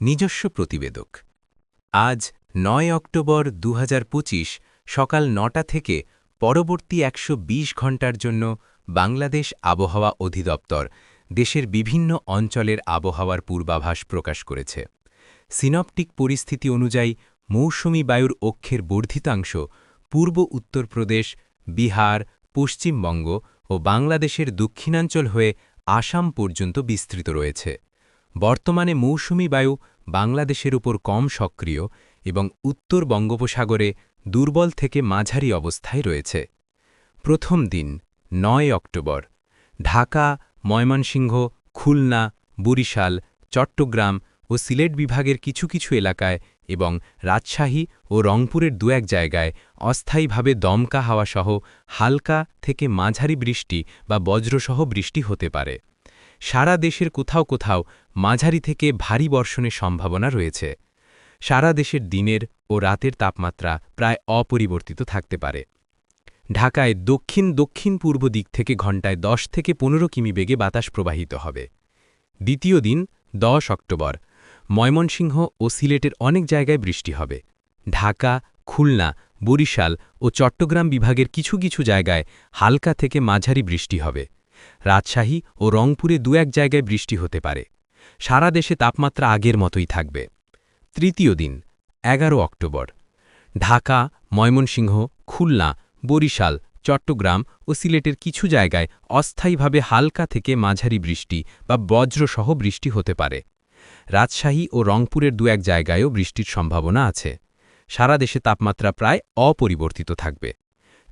নিজস্ব প্রতিবেদক। আজ ৯ অক্টোবর ২০২৫ সকাল ৯টা থেকে পরবর্তী ১২০ ঘণ্টার জন্য বাংলাদেশ আবহাওয়া অধিদপ্তর দেশের বিভিন্ন অঞ্চলের আবহাওয়ার পূর্বাভাস প্রকাশ করেছে। সিনপটিক পরিস্থিতি অনুযায়ী মৌসুমী বায়ুর অক্ষের বর্ধিতাংশ পূর্ব উত্তরপ্রদেশ, বিহার, পশ্চিমবঙ্গ ও বাংলাদেশের দক্ষিণাঞ্চল হয়ে আসাম পর্যন্ত বিস্তৃত রয়েছে। বর্তমানে মৌসুমী বায়ু বাংলাদেশের উপর কম সক্রিয় এবং উত্তর বঙ্গোপসাগরে দুর্বল থেকে মাঝারি অবস্থায় রয়েছে। প্রথম দিন ৯ অক্টোবর ঢাকা, ময়মনসিংহ, খুলনা, বরিশাল, চট্টগ্রাম ও সিলেট বিভাগের কিছু কিছু এলাকায় এবং রাজশাহী ও রংপুরের দু-এক জায়গায় অস্থায়ীভাবে দমকা হাওয়াসহ হালকা থেকে মাঝারি বৃষ্টি বা বজ্রসহ বৃষ্টি হতে পারে। সারা দেশের কোথাও কোথাও মাঝারি থেকে ভারী বর্ষণের সম্ভাবনা রয়েছে। সারা দেশের দিনের ও রাতের তাপমাত্রা প্রায় অপরিবর্তিত থাকতে পারে। ঢাকায় দক্ষিণ পূর্ব দিক থেকে ঘণ্টায় ১০ থেকে ১৫ কিমি বেগে বাতাস প্রবাহিত হবে। দ্বিতীয় দিন ১০ অক্টোবর ময়মনসিংহ ও সিলেটের অনেক জায়গায় বৃষ্টি হবে। ঢাকা, খুলনা, বরিশাল ও চট্টগ্রাম বিভাগের কিছু কিছু জায়গায় হালকা থেকে মাঝারি বৃষ্টি হবে। রাজশাহী ও রংপুরে দু-এক জায়গায় বৃষ্টি হতে পারে। সারা দেশে তাপমাত্রা আগের মতোই থাকবে। তৃতীয় দিন ১১ অক্টোবর ঢাকা, ময়মনসিংহ, খুলনা, বরিশাল, চট্টগ্রাম ও সিলেটের কিছু জায়গায় অস্থায়ীভাবে হালকা থেকে মাঝারি বৃষ্টি বা বজ্রসহ বৃষ্টি হতে পারে। রাজশাহী ও রংপুরের দু-এক জায়গায়ও বৃষ্টির সম্ভাবনা আছে। সারা দেশে তাপমাত্রা প্রায় অপরিবর্তিত থাকবে।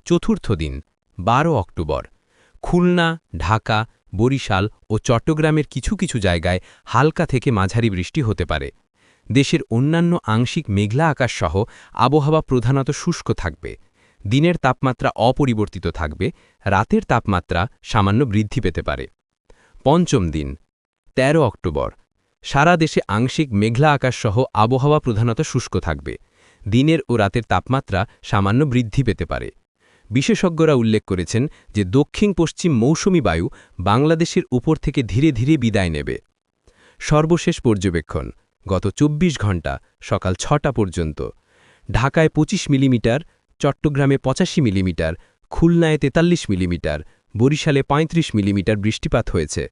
চতুর্থ দিন ১২ অক্টোবর খুলনা, ঢাকা, বরিশাল ও চট্টগ্রামের কিছু কিছু জায়গায় হালকা থেকে মাঝারি বৃষ্টি হতে পারে। দেশের অন্যান্য আংশিক মেঘলা আকাশসহ আবহাওয়া প্রধানত শুষ্ক থাকবে। দিনের তাপমাত্রা অপরিবর্তিত থাকবে, রাতের তাপমাত্রা সামান্য বৃদ্ধি পেতে পারে। পঞ্চম দিন ১৩ অক্টোবর সারা দেশে আংশিক মেঘলা আকাশসহ আবহাওয়া প্রধানত শুষ্ক থাকবে। দিনের ও রাতের তাপমাত্রা সামান্য বৃদ্ধি পেতে পারে। বিশেষজ্ঞরা উল্লেখ করেছেন যে দক্ষিণ-পশ্চিম মৌসুমী বায়ু বাংলাদেশের উপর থেকে ধীরে ধীরে বিদায় নেবে। সর্বশেষ পর্যবেক্ষণ গত ২৪ ঘণ্টা সকাল ৬টা পর্যন্ত ঢাকায় ২৫ মিলিমিটার, চট্টগ্রামে ৮৫ মিলিমিটার, খুলনায় ৪৩ মিলিমিটার, বরিশালে ৩৫ মিলিমিটার বৃষ্টিপাত হয়েছে।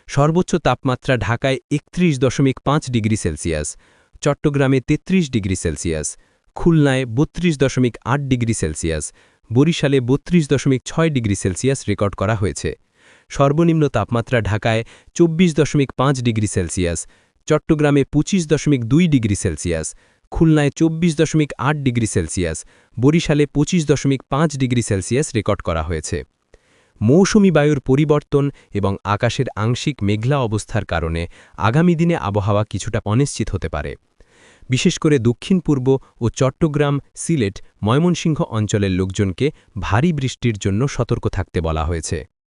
সর্বোচ্চ তাপমাত্রা ঢাকায় ৩১.৫ ডিগ্রি সেলসিয়াস, চট্টগ্রামে ৩৩ ডিগ্রি সেলসিয়াস, খুলনায় ৩২.৮ ডিগ্রি সেলসিয়াস, বরিশালে ৩২.৬ ডিগ্রি সেলসিয়াস রেকর্ড করা হয়েছে। সর্বনিম্ন তাপমাত্রা ঢাকায় ২৪.৫ ডিগ্রি সেলসিয়াস, চট্টগ্রামে ২৫.২ ডিগ্রি সেলসিয়াস, খুলনায় ২৪.৮ ডিগ্রি সেলসিয়াস, বরিশালে ২৫.৫ ডিগ্রি সেলসিয়াস রেকর্ড করা হয়েছে। মৌসুমী বায়ুর পরিবর্তন এবং আকাশের আংশিক মেঘলা অবস্থার কারণে আগামী দিনে আবহাওয়া কিছুটা অনিশ্চিত হতে পারে। বিশেষ করে দক্ষিণ পূর্ব ও চট্টগ্রাম, সিলেট, ময়মনসিংহ অঞ্চলের লোকজনকে ভারী বৃষ্টির জন্য সতর্ক থাকতে বলা হয়েছে।